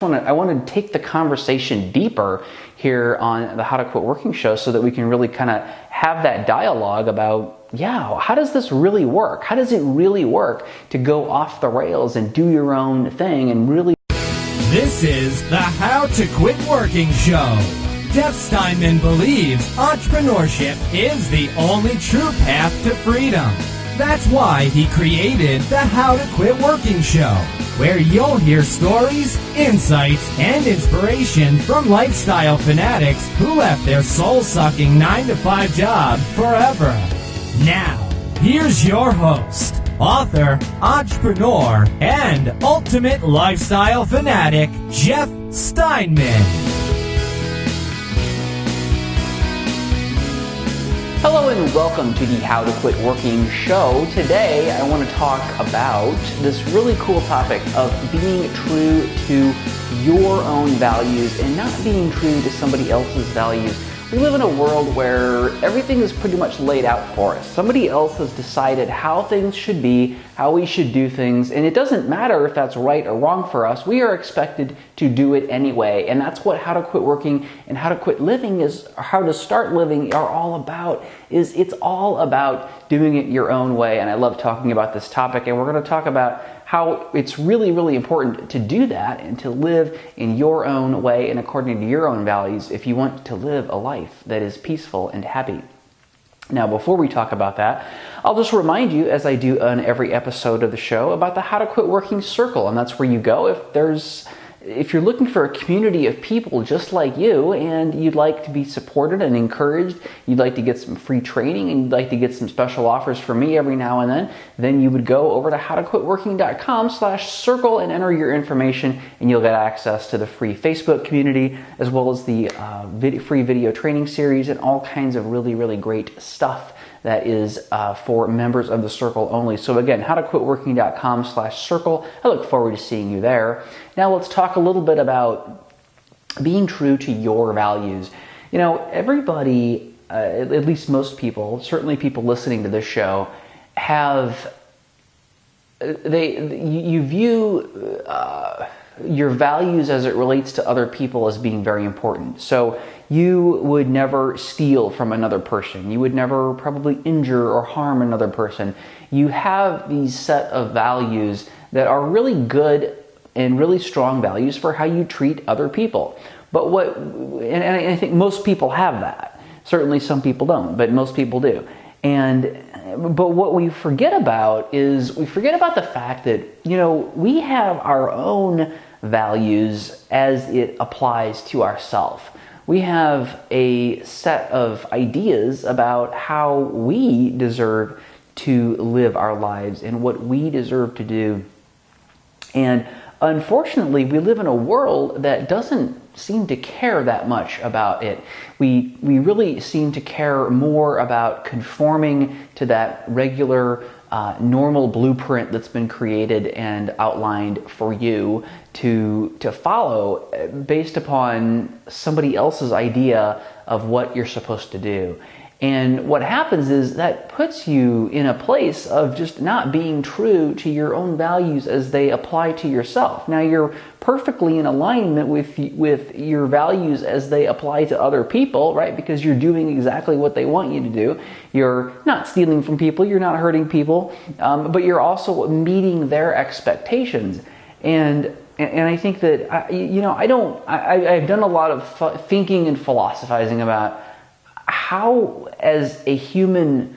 I want to take the conversation deeper here on the How to Quit Working show so that we can really kind of have that dialogue about, how does this really work? How does it really work to go off the rails and do your own thing and really... This is the How to Quit Working show. Jeff Steinman believes entrepreneurship is the only true path to freedom. That's why he created the How to Quit Working show, where you'll hear stories, insights, and inspiration from lifestyle fanatics who left their soul-sucking 9-to-5 job forever. Now, here's your host, author, entrepreneur, and ultimate lifestyle fanatic, Jeff Steinman. Hello and welcome to the How to Quit Working show. Today I want to talk about this really cool topic of being true to your own values and not being true to somebody else's values. We live in a world where everything is pretty much laid out for us. Somebody else has decided how things should be, how we should do things, and it doesn't matter if that's right or wrong for us. We are expected to do it anyway, and that's what How to Quit Working and How to Quit Living is, How to Start Living are all about. It's all about doing it your own way, and I love talking about this topic, and we're going to talk about how it's really, really important to do that and to live in your own way and according to your own values if you want to live a life that is peaceful and happy. Now, before we talk about that, I'll just remind you, as I do on every episode of the show, about the How to Quit Working Circle, and that's where you go if you're looking for a community of people just like you and you'd like to be supported and encouraged, you'd like to get some free training and you'd like to get some special offers from me every now and then you would go over to howtoquitworking.com/circle and enter your information and you'll get access to the free Facebook community as well as the free video training series and all kinds of really, really great stuff that is for members of the circle only. So again, howtoquitworking.com/circle. I look forward to seeing you there. Now let's talk a little bit about being true to your values. You know, everybody, at least most people, certainly people listening to this show, you view your values as it relates to other people as being very important. So you would never steal from another person. You would never probably injure or harm another person. You have these set of values that are really good and really strong values for how you treat other people. But and I think most people have that. Certainly some people don't, but most people do. But what we forget about is the fact that, we have our own values as it applies to ourselves. We have a set of ideas about how we deserve to live our lives and what we deserve to do. And unfortunately, we live in a world that doesn't seem to care that much about it. We really seem to care more about conforming to that regular normal blueprint that's been created and outlined for you to follow based upon somebody else's idea of what you're supposed to do. And what happens is that puts you in a place of just not being true to your own values as they apply to yourself. Now, you're perfectly in alignment with your values as they apply to other people, right? Because you're doing exactly what they want you to do. You're not stealing from people, you're not hurting people, but you're also meeting their expectations. And I think that, I've done a lot of thinking and philosophizing about how, as a human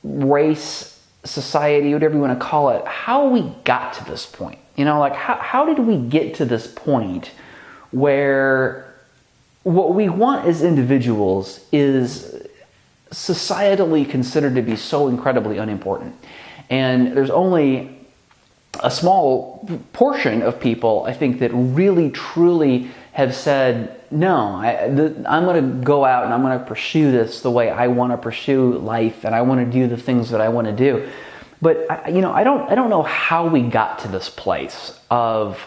race, society, whatever you want to call it, how we got to this point. How did we get to this point where what we want as individuals is societally considered to be so incredibly unimportant? And there's only a small portion of people, I think, that really, truly have said, no, I'm going to go out and I'm going to pursue this the way I want to pursue life, and I want to do the things that I want to do. But I don't know how we got to this place of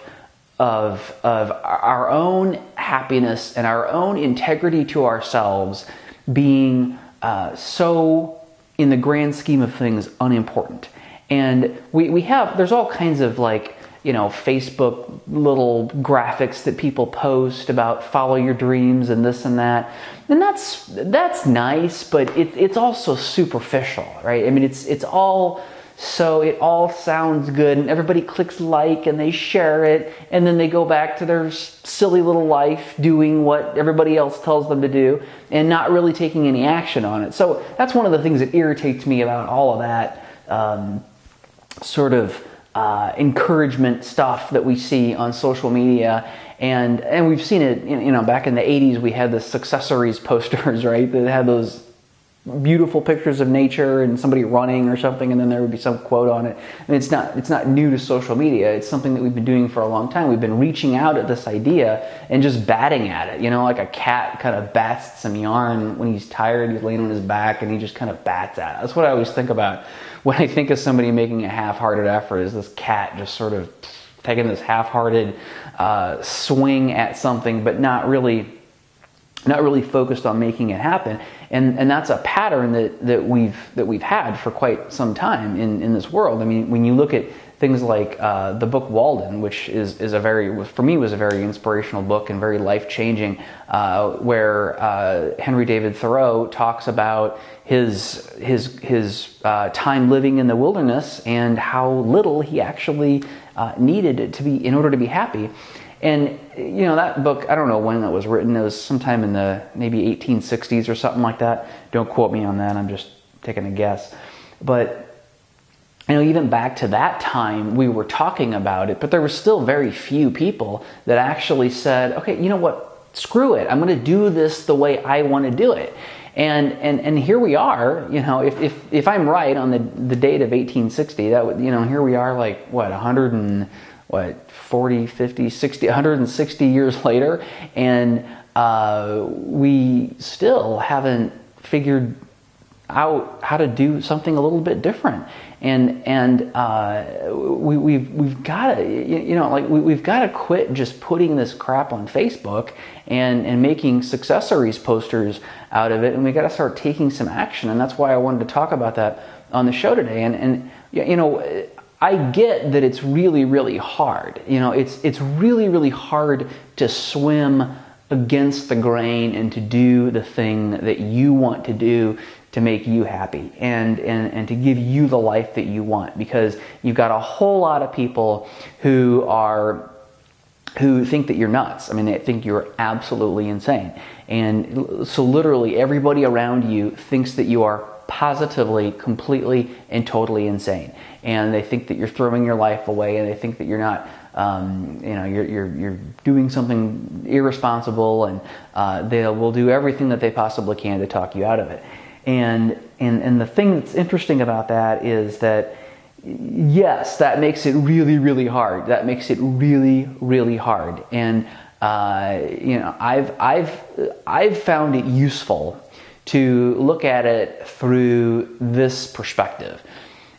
our own happiness and our own integrity to ourselves being so, in the grand scheme of things, unimportant. And there's all kinds of Facebook little graphics that people post about follow your dreams and this and that. And that's nice, but it's also superficial, right? I mean, it's all, so it all sounds good and everybody clicks like and they share it and then they go back to their silly little life doing what everybody else tells them to do and not really taking any action on it. So that's one of the things that irritates me about all of that sort of encouragement stuff that we see on social media. And we've seen it, back in the 80s, we had the Successories posters, right? That had those beautiful pictures of nature and somebody running or something, and then there would be some quote on it. And it's not new to social media. It's something that we've been doing for a long time. We've been reaching out at this idea and just batting at it. Like a cat kind of bats at some yarn when he's tired. He's laying on his back and he just kind of bats at it. That's what I always think about when I think of somebody making a half-hearted effort, is this cat just sort of taking this half-hearted swing at something, but not really focused on making it happen. And that's a pattern that we've had for quite some time in this world. I mean, when you look at things like the book Walden, which for me was a very inspirational book and very life-changing, where Henry David Thoreau talks about his time living in the wilderness and how little he actually needed it to be in order to be happy. And, that book, I don't know when that was written. It was sometime in the maybe 1860s or something like that. Don't quote me on that. I'm just taking a guess. But, even back to that time, we were talking about it, but there were still very few people that actually said, okay, you know what? Screw it. I'm going to do this the way I want to do it. And here we are, if I'm right on the date of 1860, that would, here we are like, 40, 50, 60, 160 years later, and we still haven't figured out how to do something a little bit different. And we've got to, we've got to quit just putting this crap on Facebook and making Successories posters out of it, and we got to start taking some action. And that's why I wanted to talk about that on the show today. And I get that it's really, really hard. It's really, really hard to swim against the grain and to do the thing that you want to do to make you happy and to give you the life that you want, because you've got a whole lot of people who think that you're nuts. I mean, they think you're absolutely insane. And so literally everybody around you thinks that you are positively, completely, and totally insane. And they think that you're throwing your life away, and they think that you're not, you're doing something irresponsible, and they will do everything that they possibly can to talk you out of it. And the thing that's interesting about that is that, yes, that makes it really, really hard. That makes it really, really hard. And I've found it useful to look at it through this perspective.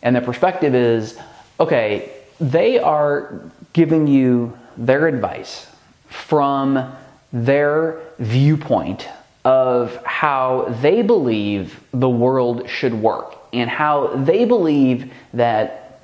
And the perspective is, okay, they are giving you their advice from their viewpoint of how they believe the world should work and how they believe that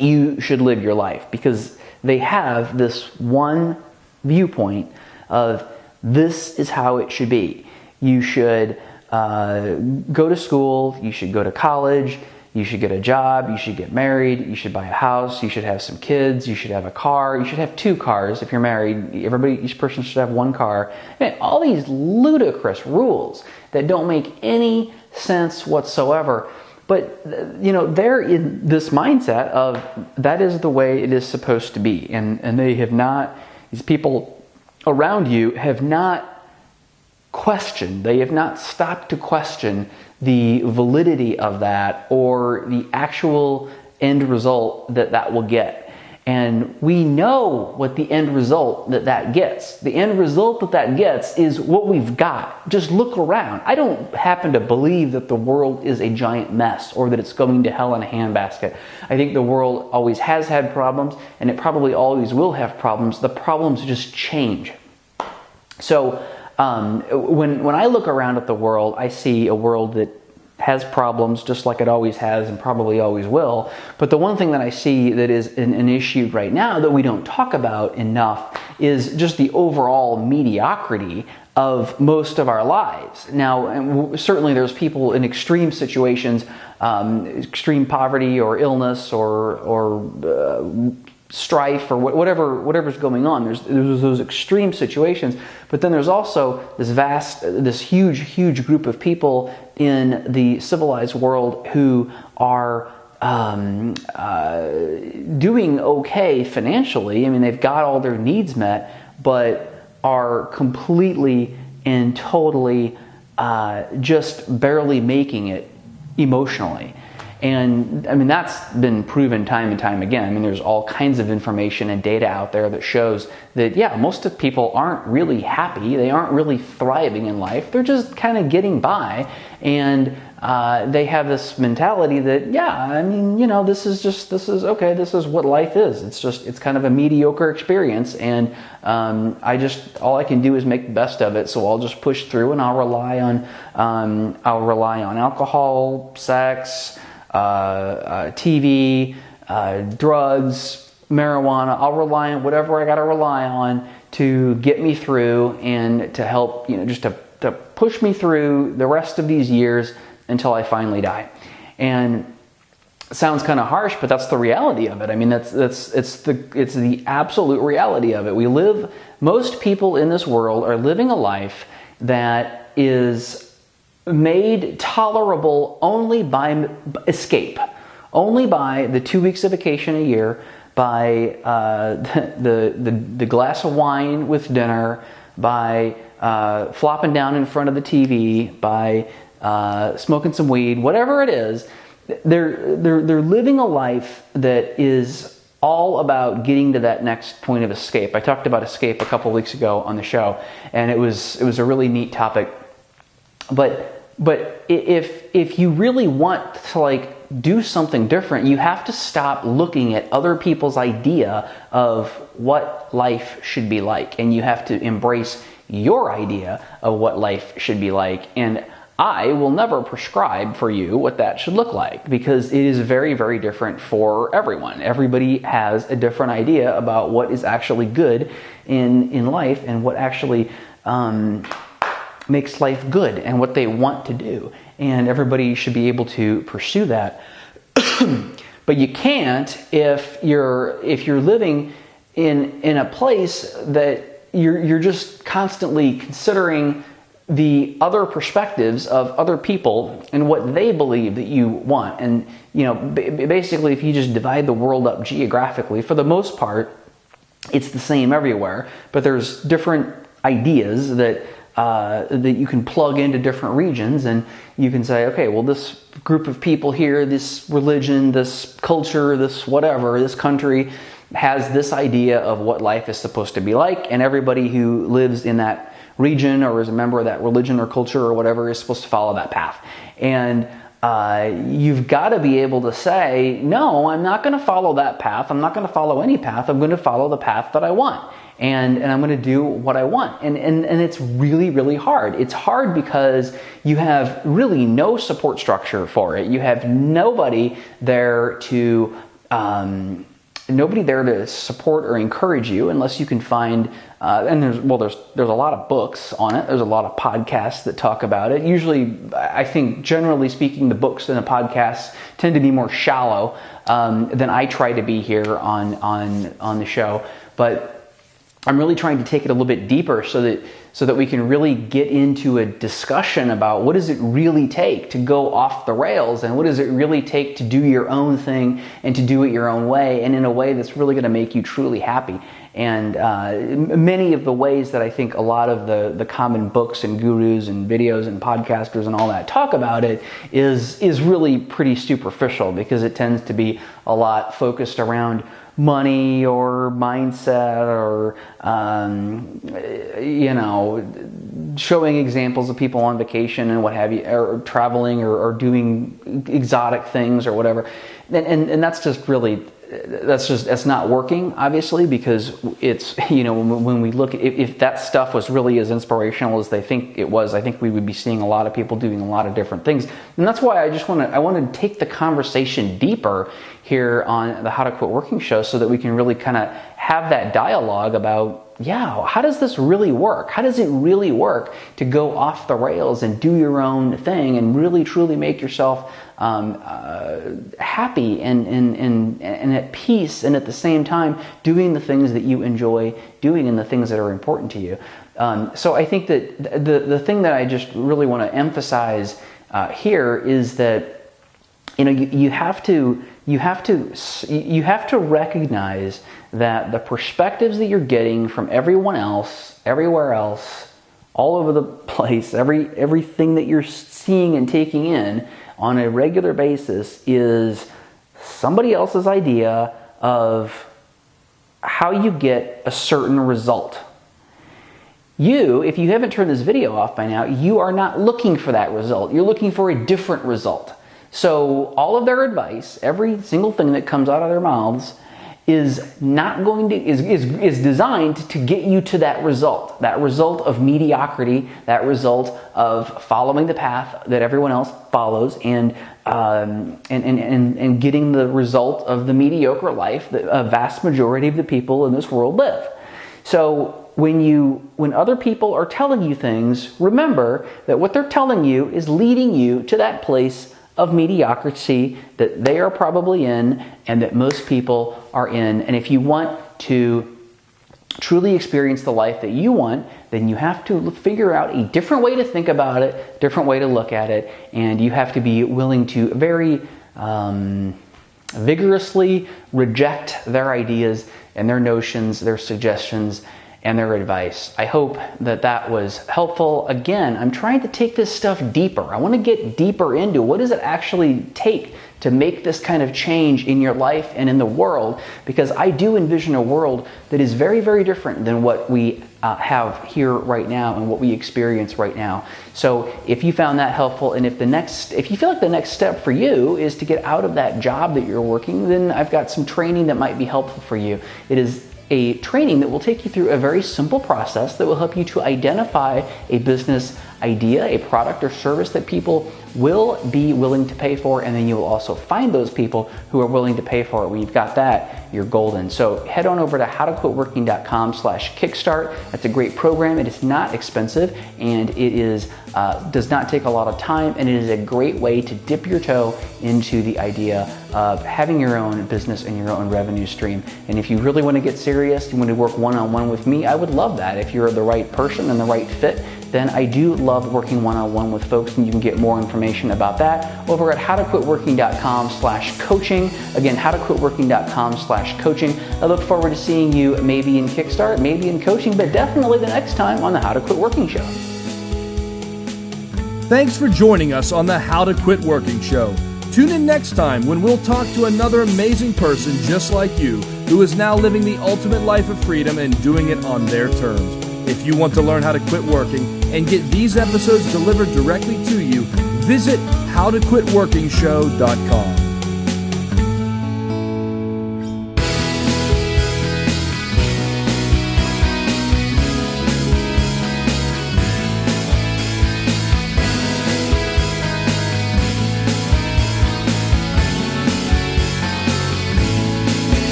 you should live your life, because they have this one viewpoint of this is how it should be. You should go to school, you should go to college, you should get a job, you should get married, you should buy a house, you should have some kids, you should have a car, you should have 2 cars if you're married, each person should have 1 car. And all these ludicrous rules that don't make any sense whatsoever. But, they're in this mindset of that is the way it is supposed to be. And they have not, these people around you have not questioned, they have not stopped to question the validity of that or the actual end result that will get. And we know what the end result that gets. The end result that gets is what we've got. Just look around. I don't happen to believe that the world is a giant mess or that it's going to hell in a handbasket. I think the world always has had problems, and it probably always will have problems. The problems just change. So when I look around at the world, I see a world that has problems just like it always has and probably always will. But the one thing that I see that is an issue right now that we don't talk about enough is just the overall mediocrity of most of our lives. Now, certainly there's people in extreme situations, extreme poverty or illness or strife or whatever's going on. There's those extreme situations, but then there's also this huge group of people in the civilized world who are doing okay financially. I mean, they've got all their needs met, but are completely and totally just barely making it emotionally. And I mean, that's been proven time and time again. I mean, there's all kinds of information and data out there that shows that, yeah, most of people aren't really happy. They aren't really thriving in life. They're just kind of getting by. And they have this mentality that, yeah, I mean, you know, this is okay. This is what life is. It's kind of a mediocre experience. And all I can do is make the best of it. So I'll just push through, and I'll rely on alcohol, sex, TV, drugs, marijuana. I'll rely on whatever I got to rely on to get me through and to help, you know, just to push me through the rest of these years until I finally die. And it sounds kind of harsh, but that's the reality of it. I mean, it's the absolute reality of it. Most people in this world are living a life that is made tolerable only by escape, only by the 2 weeks of vacation a year, by the glass of wine with dinner, by flopping down in front of the TV, by smoking some weed, whatever it is. They're living a life that is all about getting to that next point of escape. I talked about escape a couple weeks ago on the show, and it was a really neat topic. But if you really want to do something different, you have to stop looking at other people's idea of what life should be like, and you have to embrace your idea of what life should be like. And I will never prescribe for you what that should look like, because it is very, very different for everyone. Everybody has a different idea about what is actually good in life and what actually makes life good and what they want to do. And everybody should be able to pursue that. But you can't if you're living in a place that you're just constantly considering the other perspectives of other people and what they believe that you want. And, you know, basically, if you just divide the world up geographically, for the most part, it's the same everywhere, but there's different ideas that you can plug into different regions, and you can say, okay, well, this group of people here, this religion, this culture, this whatever, this country has this idea of what life is supposed to be like, and everybody who lives in that region or is a member of that religion or culture or whatever is supposed to follow that path. And you've got to be able to say, no, I'm not going to follow that path. I'm not going to follow any path. I'm going to follow the path that I want. And I'm going to do what I want. And it's really, really hard. It's hard because you have really no support structure for it. You have nobody there to support or encourage you, unless you can find and there's a lot of books on it. There's a lot of podcasts that talk about it. Usually, I think generally speaking, the books and the podcasts tend to be more shallow than I try to be here on the show. But I'm really trying to take it a little bit deeper so that we can really get into a discussion about what does it really take to go off the rails, and what does it really take to do your own thing and to do it your own way, and in a way that's really going to make you truly happy. And many of the ways that I think a lot of the common books and gurus and videos and podcasters and all that talk about it is really pretty superficial, because it tends to be a lot focused around money or mindset or showing examples of people on vacation and what have you, or traveling or doing exotic things or whatever. And that's just really, that's not working, obviously, because it's, when we look at, if that stuff was really as inspirational as they think it was, I think we would be seeing a lot of people doing a lot of different things. And that's why I want to take the conversation deeper here on the How to Quit Working show, so that we can really kind of have that dialogue about, how does this really work? How does it really work to go off the rails and do your own thing and really truly make yourself happy and at peace, and at the same time doing the things that you enjoy doing and the things that are important to you. So I think that the thing that I just really want to emphasize here is that you have to recognize that the perspectives that you're getting from everyone else, everywhere else, all over the place, everything that you're seeing and taking in on a regular basis is somebody else's idea of how you get a certain result. If you haven't turned this video off by now, you are not looking for that result. You're looking for a different result. So all of their advice, every single thing that comes out of their mouths, is designed to get you to that result of mediocrity, that result of following the path that everyone else follows, and getting the result of the mediocre life that a vast majority of the people in this world live. So when other people are telling you things, remember that what they're telling you is leading you to that place of mediocrity that they are probably in and that most people are in. And if you want to truly experience the life that you want, then you have to figure out a different way to think about it, different way to look at it, and you have to be willing to very vigorously reject their ideas and their notions, their suggestions, and their advice. I hope that was helpful. Again, I'm trying to take this stuff deeper. I want to get deeper into what does it actually take to make this kind of change in your life and in the world, because I do envision a world that is very, very different than what we have here right now and what we experience right now. So if you found that helpful, and if you feel like the next step for you is to get out of that job that you're working, then I've got some training that might be helpful for you. It is a training that will take you through a very simple process that will help you to identify a business idea, a product or service that people will be willing to pay for, and then you will also find those people who are willing to pay for it. When you've got that, you're golden. So head on over to howtoquitworking.com/kickstart. That's a great program. It is not expensive, and it does not take a lot of time, and it is a great way to dip your toe into the idea of having your own business and your own revenue stream. And if you really want to get serious, you want to work one-on-one with me, I would love that. If you're the right person and the right fit, then I do love working one-on-one with folks, and you can get more information about that over at howtoquitworking.com/coaching. Again, howtoquitworking.com/coaching. I look forward to seeing you maybe in Kickstart, maybe in coaching, but definitely the next time on the How to Quit Working show. Thanks for joining us on the How to Quit Working show. Tune in next time when we'll talk to another amazing person just like you, who is now living the ultimate life of freedom and doing it on their terms. If you want to learn how to quit working and get these episodes delivered directly to you, visit howtoquitworkingshow.com.